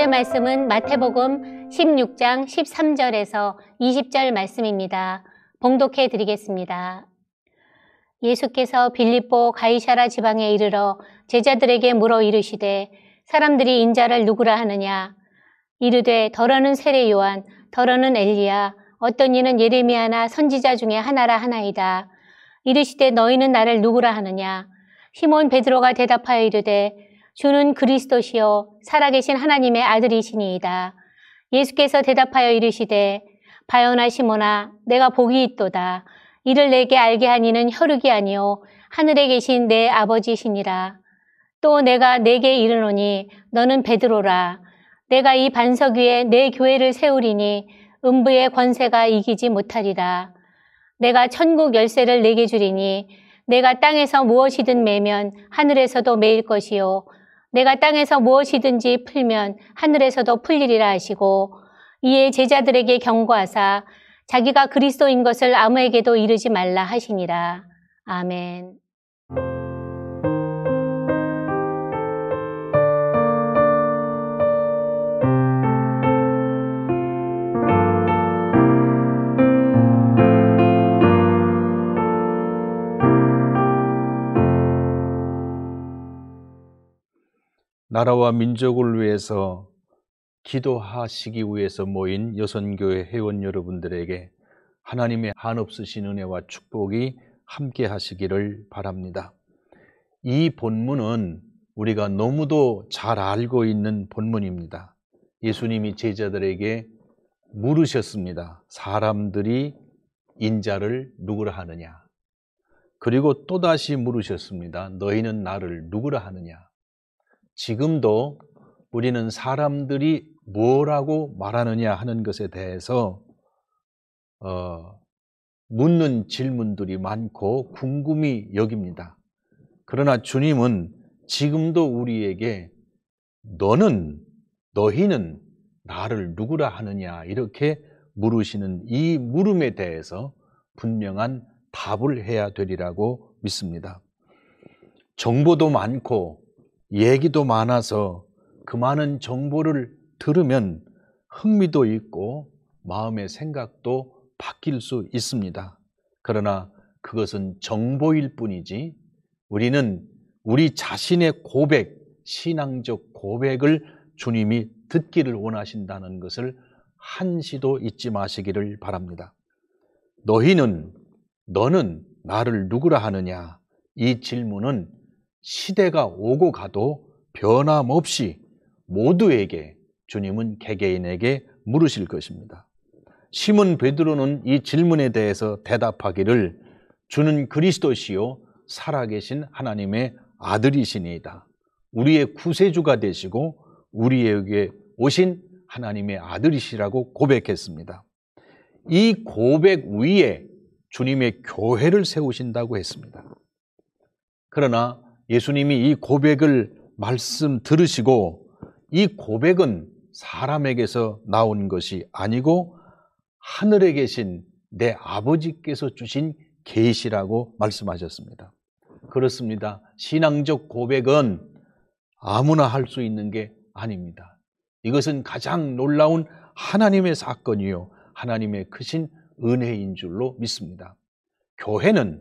오늘의 말씀은 마태복음 16장 13절에서 20절 말씀입니다. 봉독해 드리겠습니다. 예수께서 빌립보 가이사라 지방에 이르러 제자들에게 물어 이르시되 사람들이 인자를 누구라 하느냐? 이르되 더러는 세례 요한, 더러는 엘리야, 어떤 이는 예레미야나 선지자 중에 하나라 하나이다. 이르시되 너희는 나를 누구라 하느냐? 시몬 베드로가 대답하여 이르되 주는 그리스도시요 살아계신 하나님의 아들이시니이다. 예수께서 대답하여 이르시되 바요나 시몬아 내가 복이 있도다. 이를 내게 알게 한 이는 혈육이 아니요 하늘에 계신 내 아버지시니라. 또 내가 네게 이르노니 너는 베드로라. 내가 이 반석 위에 내 교회를 세우리니 음부의 권세가 이기지 못하리라. 내가 천국 열쇠를 네게 주리니 내가 땅에서 무엇이든 매면 하늘에서도 매일 것이요 내가 땅에서 무엇이든지 풀면 하늘에서도 풀리리라 하시고 이에 제자들에게 경고하사 자기가 그리스도인 것을 아무에게도 이르지 말라 하시니라. 아멘. 나라와 민족을 위해서 기도하시기 위해서 모인 여선교회 회원 여러분들에게 하나님의 한없으신 은혜와 축복이 함께 하시기를 바랍니다. 이 본문은 우리가 너무도 잘 알고 있는 본문입니다. 예수님이 제자들에게 물으셨습니다. 사람들이 인자를 누구라 하느냐? 그리고 또다시 물으셨습니다. 너희는 나를 누구라 하느냐? 지금도 우리는 사람들이 뭐라고 말하느냐 하는 것에 대해서 묻는 질문들이 많고 궁금히 여깁니다. 그러나 주님은 지금도 우리에게 너희는 나를 누구라 하느냐 이렇게 물으시는 이 물음에 대해서 분명한 답을 해야 되리라고 믿습니다. 정보도 많고 얘기도 많아서 그 많은 정보를 들으면 흥미도 있고 마음의 생각도 바뀔 수 있습니다. 그러나 그것은 정보일 뿐이지 우리는 우리 자신의 고백, 신앙적 고백을 주님이 듣기를 원하신다는 것을 한시도 잊지 마시기를 바랍니다. 너는 나를 누구라 하느냐? 이 질문은 시대가 오고 가도 변함없이 모두에게 주님은 개개인에게 물으실 것입니다. 시몬 베드로는 이 질문에 대해서 대답하기를 주는 그리스도시요 살아계신 하나님의 아들이시니이다. 우리의 구세주가 되시고 우리에게 오신 하나님의 아들이시라고 고백했습니다. 이 고백 위에 주님의 교회를 세우신다고 했습니다. 그러나 예수님이 이 고백을 말씀 들으시고 이 고백은 사람에게서 나온 것이 아니고 하늘에 계신 내 아버지께서 주신 계시라고 말씀하셨습니다. 그렇습니다. 신앙적 고백은 아무나 할 수 있는 게 아닙니다. 이것은 가장 놀라운 하나님의 사건이요 하나님의 크신 은혜인 줄로 믿습니다. 교회는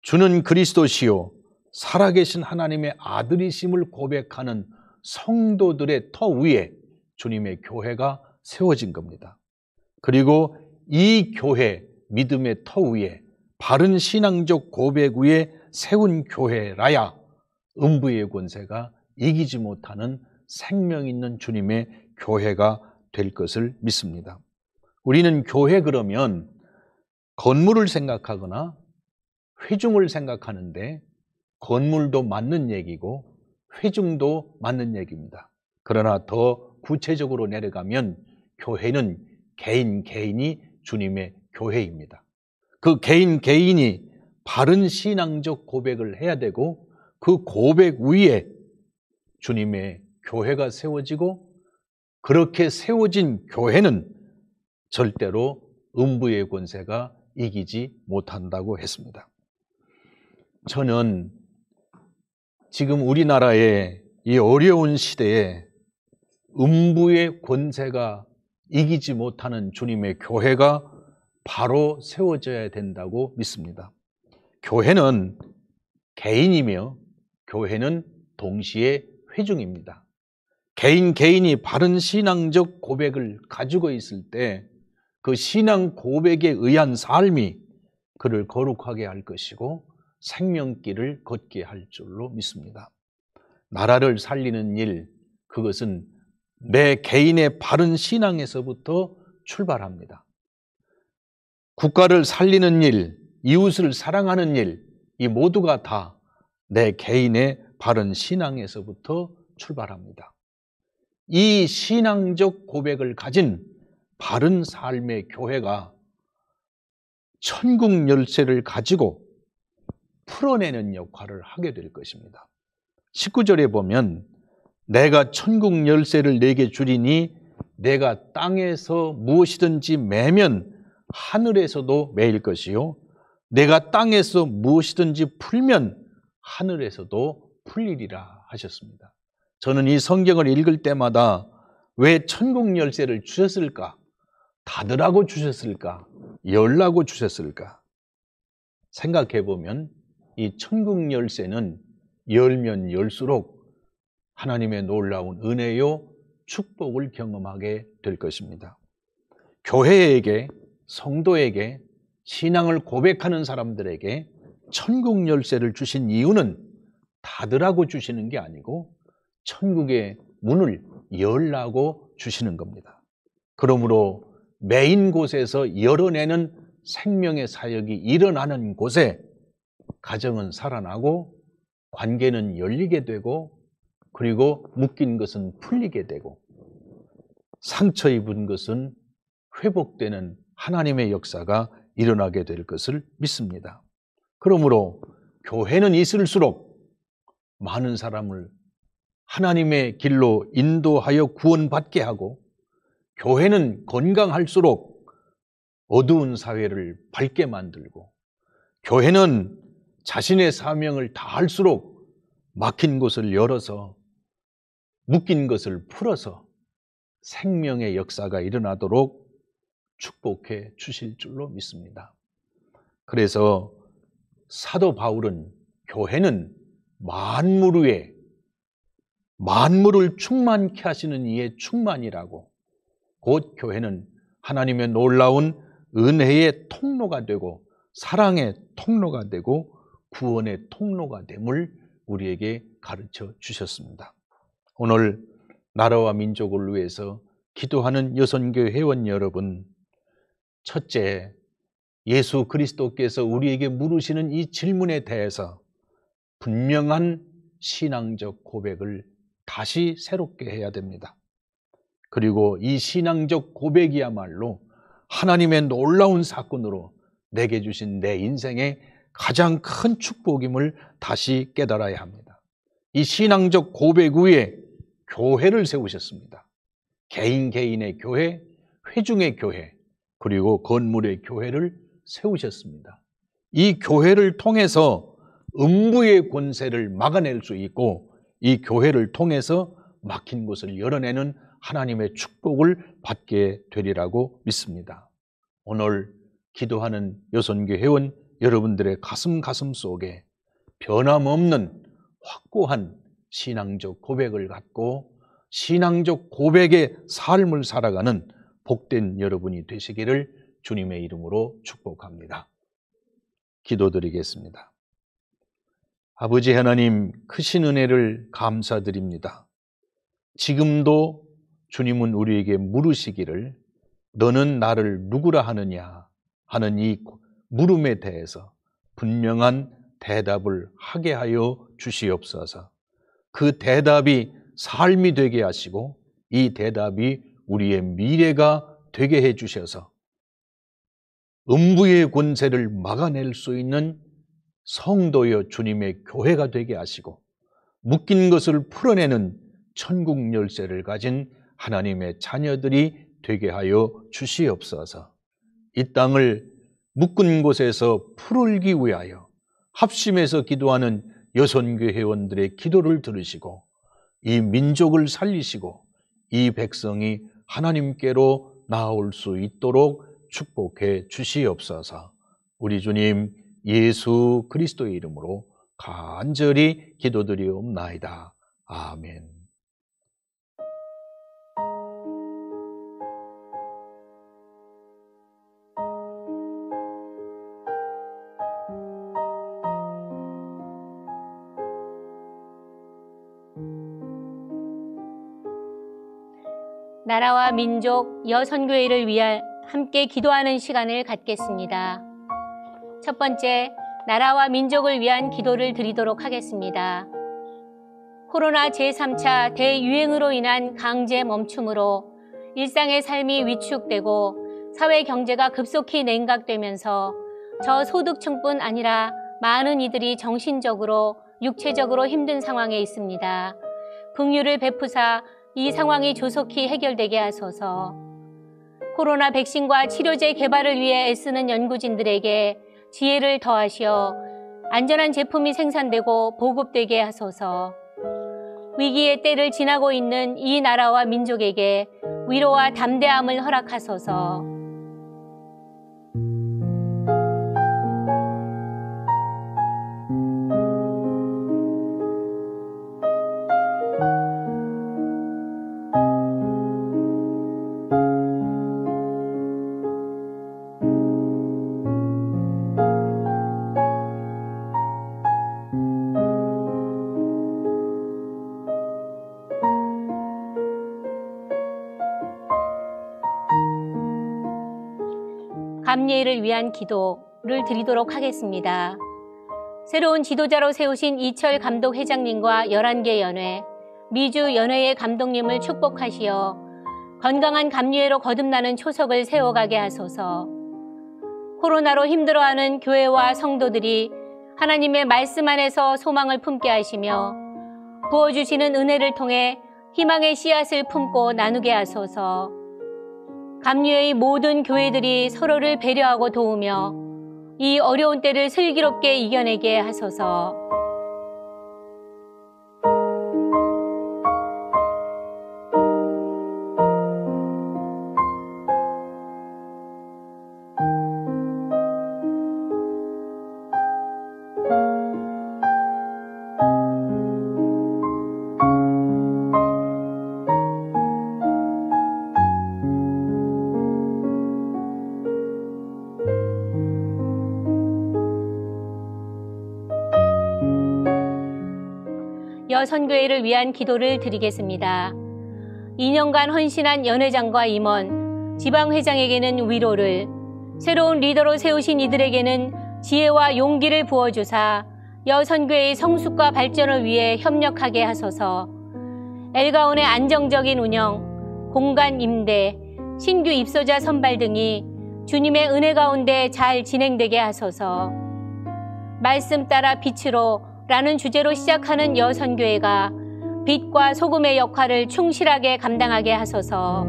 주는 그리스도시요 살아계신 하나님의 아들이심을 고백하는 성도들의 터 위에 주님의 교회가 세워진 겁니다. 그리고 이 교회, 믿음의 터 위에 바른 신앙적 고백 위에 세운 교회라야 음부의 권세가 이기지 못하는 생명 있는 주님의 교회가 될 것을 믿습니다. 우리는 교회 그러면 건물을 생각하거나 회중을 생각하는데 건물도 맞는 얘기고 회중도 맞는 얘기입니다. 그러나 더 구체적으로 내려가면 교회는 개인이 주님의 교회입니다. 그 개인이 바른 신앙적 고백을 해야 되고 그 고백 위에 주님의 교회가 세워지고 그렇게 세워진 교회는 절대로 음부의 권세가 이기지 못한다고 했습니다. 저는 지금 우리나라의 이 어려운 시대에 음부의 권세가 이기지 못하는 주님의 교회가 바로 세워져야 된다고 믿습니다. 교회는 개인이며 교회는 동시에 회중입니다. 개인이 바른 신앙적 고백을 가지고 있을 때 그 신앙 고백에 의한 삶이 그를 거룩하게 할 것이고 생명길을 걷게 할 줄로 믿습니다. 나라를 살리는 일, 그것은 내 개인의 바른 신앙에서부터 출발합니다. 국가를 살리는 일, 이웃을 사랑하는 일, 이 모두가 다 내 개인의 바른 신앙에서부터 출발합니다. 이 신앙적 고백을 가진 바른 삶의 교회가 천국 열쇠를 가지고 풀어내는 역할을 하게 될 것입니다. 19절에 보면 내가 천국 열쇠를 내게 주리니 내가 땅에서 무엇이든지 매면 하늘에서도 매일 것이요 내가 땅에서 무엇이든지 풀면 하늘에서도 풀리리라 하셨습니다. 저는 이 성경을 읽을 때마다 왜 천국 열쇠를 주셨을까? 닫으라고 주셨을까? 열라고 주셨을까? 생각해 보면 이 천국 열쇠는 열면 열수록 하나님의 놀라운 은혜요 축복을 경험하게 될 것입니다. 교회에게, 성도에게, 신앙을 고백하는 사람들에게 천국 열쇠를 주신 이유는 닫으라고 주시는 게 아니고 천국의 문을 열라고 주시는 겁니다. 그러므로 매인 곳에서 열어내는 생명의 사역이 일어나는 곳에 가정은 살아나고 관계는 열리게 되고 그리고 묶인 것은 풀리게 되고 상처 입은 것은 회복되는 하나님의 역사가 일어나게 될 것을 믿습니다. 그러므로 교회는 있을수록 많은 사람을 하나님의 길로 인도하여 구원받게 하고 교회는 건강할수록 어두운 사회를 밝게 만들고 교회는 자신의 사명을 다할수록 막힌 곳을 열어서 묶인 것을 풀어서 생명의 역사가 일어나도록 축복해 주실 줄로 믿습니다. 그래서 사도 바울은 교회는 만물 위에 만물을 충만케 하시는 이의 충만이라고 곧 교회는 하나님의 놀라운 은혜의 통로가 되고 사랑의 통로가 되고 구원의 통로가 됨을 우리에게 가르쳐 주셨습니다. 오늘 나라와 민족을 위해서 기도하는 여선교회 회원 여러분, 첫째, 예수 그리스도께서 우리에게 물으시는 이 질문에 대해서 분명한 신앙적 고백을 다시 새롭게 해야 됩니다. 그리고 이 신앙적 고백이야말로 하나님의 놀라운 사건으로 내게 주신 내 인생의 가장 큰 축복임을 다시 깨달아야 합니다. 이 신앙적 고백 위에 교회를 세우셨습니다. 개인의 교회, 회중의 교회, 그리고 건물의 교회를 세우셨습니다. 이 교회를 통해서 음부의 권세를 막아낼 수 있고 이 교회를 통해서 막힌 곳을 열어내는 하나님의 축복을 받게 되리라고 믿습니다. 오늘 기도하는 여선교 회원 여러분들의 가슴 속에 변함없는 확고한 신앙적 고백을 갖고 신앙적 고백의 삶을 살아가는 복된 여러분이 되시기를 주님의 이름으로 축복합니다. 기도드리겠습니다. 아버지 하나님, 크신 은혜를 감사드립니다. 지금도 주님은 우리에게 물으시기를 너는 나를 누구라 하느냐 하는 이 물음에 대해서 분명한 대답을 하게 하여 주시옵소서. 그 대답이 삶이 되게 하시고 이 대답이 우리의 미래가 되게 해 주셔서 음부의 권세를 막아낼 수 있는 성도여 주님의 교회가 되게 하시고 묶인 것을 풀어내는 천국 열쇠를 가진 하나님의 자녀들이 되게 하여 주시옵소서. 이 땅을 묶은 곳에서 풀기 위하여 합심해서 기도하는 여선교 회원들의 기도를 들으시고 이 민족을 살리시고 이 백성이 하나님께로 나아올 수 있도록 축복해 주시옵소서. 우리 주님 예수 그리스도의 이름으로 간절히 기도드리옵나이다. 아멘. 나라와 민족 여선교회를 위해 함께 기도하는 시간을 갖겠습니다. 첫 번째, 나라와 민족을 위한 기도를 드리도록 하겠습니다. 코로나 제3차 대유행으로 인한 강제 멈춤으로 일상의 삶이 위축되고 사회 경제가 급속히 냉각되면서 저소득층뿐 아니라 많은 이들이 정신적으로, 육체적으로 힘든 상황에 있습니다. 긍휼을 베푸사 이 상황이 조속히 해결되게 하소서. 코로나 백신과 치료제 개발을 위해 애쓰는 연구진들에게 지혜를 더하시어 안전한 제품이 생산되고 보급되게 하소서. 위기의 때를 지나고 있는 이 나라와 민족에게 위로와 담대함을 허락하소서. 감리회를 위한 기도를 드리도록 하겠습니다. 새로운 지도자로 세우신 이철 감독 회장님과 11개 연회, 미주 연회의 감독님을 축복하시어 건강한 감리회로 거듭나는 초석을 세워가게 하소서. 코로나로 힘들어하는 교회와 성도들이 하나님의 말씀 안에서 소망을 품게 하시며 부어주시는 은혜를 통해 희망의 씨앗을 품고 나누게 하소서. 감리회의 모든 교회들이 서로를 배려하고 도우며 이 어려운 때를 슬기롭게 이겨내게 하소서. 여선교회를 위한 기도를 드리겠습니다. 2년간 헌신한 연회장과 임원, 지방회장에게는 위로를, 새로운 리더로 세우신 이들에게는 지혜와 용기를 부어주사 여선교회의 성숙과 발전을 위해 협력하게 하소서. 엘가온의 안정적인 운영, 공간 임대, 신규 입소자 선발 등이 주님의 은혜 가운데 잘 진행되게 하소서. 말씀 따라 빛으로 라는 주제로 시작하는 여선교회가 빛과 소금의 역할을 충실하게 감당하게 하소서.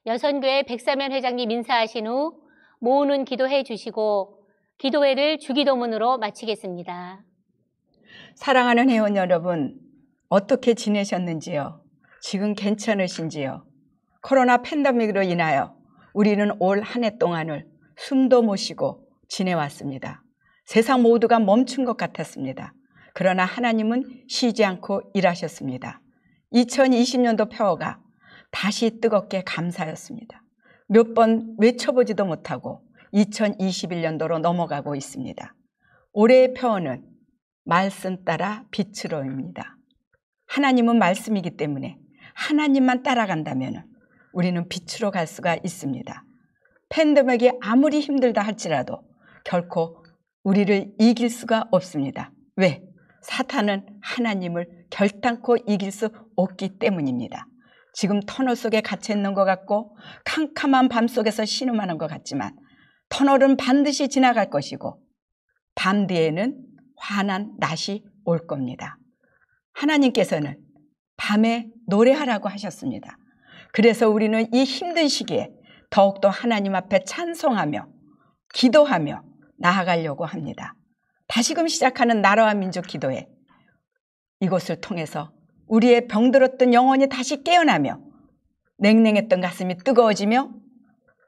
여선교회 백사면 회장님 인사하신 후 모으는 기도해 주시고 기도회를 주기도문으로 마치겠습니다. 사랑하는 회원 여러분, 어떻게 지내셨는지요? 지금 괜찮으신지요? 코로나 팬데믹으로 인하여 우리는 올 한 해 동안을 숨도 못 쉬고 지내왔습니다. 세상 모두가 멈춘 것 같았습니다. 그러나 하나님은 쉬지 않고 일하셨습니다. 2020년도 표어가 다시 뜨겁게 감사였습니다. 몇 번 외쳐보지도 못하고 2021년도로 넘어가고 있습니다. 올해의 표어는 말씀 따라 빛으로입니다. 하나님은 말씀이기 때문에 하나님만 따라간다면 우리는 빛으로 갈 수가 있습니다. 팬데믹이 아무리 힘들다 할지라도 결코 우리를 이길 수가 없습니다. 왜? 사탄은 하나님을 결단코 이길 수 없기 때문입니다. 지금 터널 속에 갇혀 있는 것 같고 캄캄한 밤 속에서 신음하는 것 같지만 터널은 반드시 지나갈 것이고 밤 뒤에는 환한 낮이 올 겁니다. 하나님께서는 밤에 노래하라고 하셨습니다. 그래서 우리는 이 힘든 시기에 더욱더 하나님 앞에 찬송하며 기도하며 나아가려고 합니다. 다시금 시작하는 나라와 민족 기도회, 이곳을 통해서 우리의 병들었던 영혼이 다시 깨어나며 냉랭했던 가슴이 뜨거워지며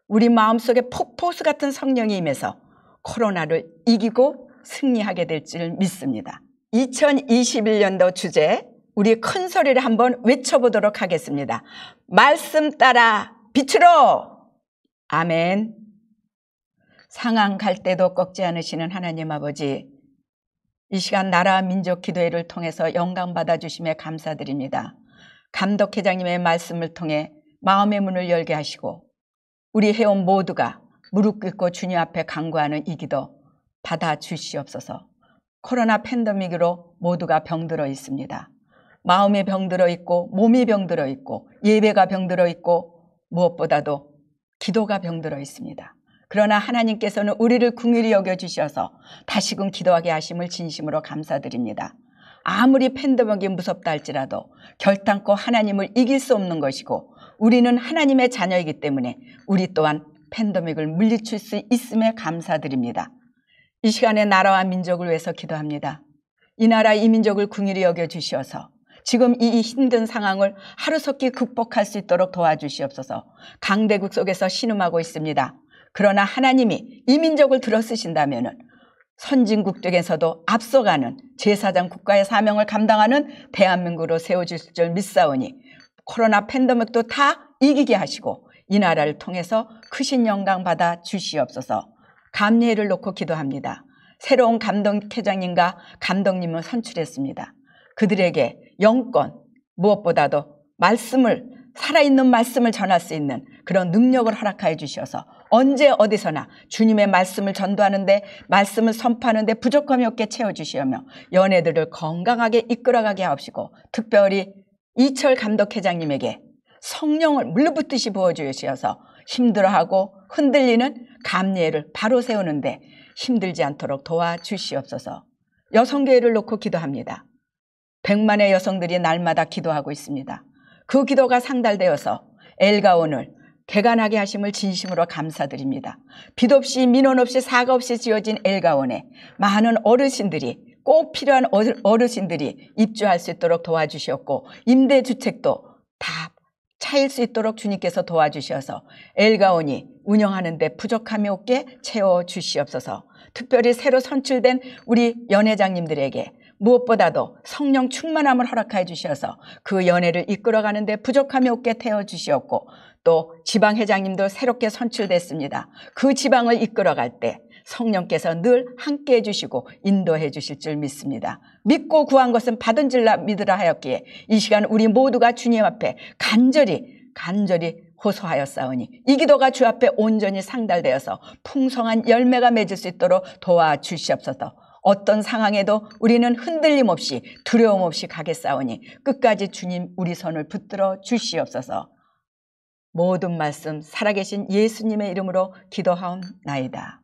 우리 마음속에 폭포수 같은 성령이 임해서 코로나를 이기고 승리하게 될 줄 믿습니다. 2021년도 주제, 우리 큰 소리를 한번 외쳐보도록 하겠습니다. 말씀 따라 빛으로! 아멘. 상황 갈 때도 꺾지 않으시는 하나님 아버지, 이 시간 나라 민족 기도회를 통해서 영광 받아주심에 감사드립니다. 감독회장님의 말씀을 통해 마음의 문을 열게 하시고 우리 회원 모두가 무릎 꿇고 주님 앞에 간구하는 이 기도 받아주시옵소서. 코로나 팬데믹으로 모두가 병들어 있습니다. 마음에 병들어 있고 몸이 병들어 있고 예배가 병들어 있고 무엇보다도 기도가 병들어 있습니다. 그러나 하나님께서는 우리를 긍휼히 여겨주셔서 다시금 기도하게 하심을 진심으로 감사드립니다. 아무리 팬데믹이 무섭다 할지라도 결단코 하나님을 이길 수 없는 것이고 우리는 하나님의 자녀이기 때문에 우리 또한 팬데믹을 물리칠 수 있음에 감사드립니다. 이 시간에 나라와 민족을 위해서 기도합니다. 이 나라 이 민족을 긍휼히 여겨주시어서 지금 이 힘든 상황을 하루속히 극복할 수 있도록 도와주시옵소서. 강대국 속에서 신음하고 있습니다. 그러나 하나님이 이 민족을 들어쓰신다면 선진국 중에서도 앞서가는 제사장 국가의 사명을 감당하는 대한민국으로 세워주실 줄 믿사오니 코로나 팬데믹도 다 이기게 하시고 이 나라를 통해서 크신 영광 받아 주시옵소서. 감리회를 놓고 기도합니다. 새로운 감독회장님과 감독님을 선출했습니다. 그들에게 영권, 무엇보다도 말씀을, 살아있는 말씀을 전할 수 있는 그런 능력을 허락하여 주셔서 언제 어디서나 주님의 말씀을 전도하는데, 말씀을 선포하는데 부족함이 없게 채워주시며 연애들을 건강하게 이끌어가게 하옵시고 특별히 이철 감독회장님에게 성령을 물부듯이 부어주셔서 힘들어하고 흔들리는 감리회를 바로 세우는데 힘들지 않도록 도와주시옵소서. 여성교회를 놓고 기도합니다. 100만의 여성들이 날마다 기도하고 있습니다. 그 기도가 상달되어서 엘가온을 개간하게 하심을 진심으로 감사드립니다. 빚 없이 민원 없이 사과 없이 지어진 엘가온에 많은 어르신들이, 꼭 필요한 어르신들이 입주할 수 있도록 도와주셨고 임대주택도 다 차일 수 있도록 주님께서 도와주셔서 엘가온이 운영하는 데 부족함이 없게 채워주시옵소서. 특별히 새로 선출된 우리 연회장님들에게 무엇보다도 성령 충만함을 허락하여 주셔서 그 연회를 이끌어가는 데 부족함이 없게 태워주시었고 또 지방회장님도 새롭게 선출됐습니다. 그 지방을 이끌어갈 때 성령께서 늘 함께해 주시고 인도해 주실 줄 믿습니다. 믿고 구한 것은 받은 줄 믿으라 하였기에 이 시간 우리 모두가 주님 앞에 간절히 호소하였사오니 이 기도가 주 앞에 온전히 상달되어서 풍성한 열매가 맺을 수 있도록 도와주시옵소서. 어떤 상황에도 우리는 흔들림 없이 두려움 없이 가겠사오니 끝까지 주님 우리 손을 붙들어 주시옵소서. 모든 말씀 살아계신 예수님의 이름으로 기도하옵나이다.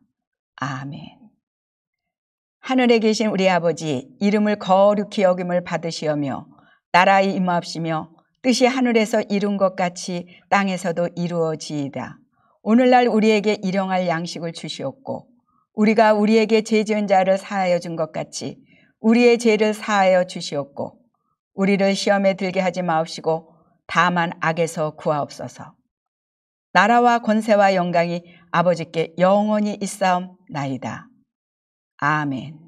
아멘. 하늘에 계신 우리 아버지, 이름을 거룩히 여김을 받으시오며 나라에 임하옵시며 뜻이 하늘에서 이룬 것 같이 땅에서도 이루어지이다. 오늘날 우리에게 일용할 양식을 주시옵고 우리가 우리에게 죄 지은 자를 사하여 준 것 같이 우리의 죄를 사하여 주시옵고 우리를 시험에 들게 하지 마옵시고 다만 악에서 구하옵소서. 나라와 권세와 영광이 아버지께 영원히 있사옵나이다. 아멘.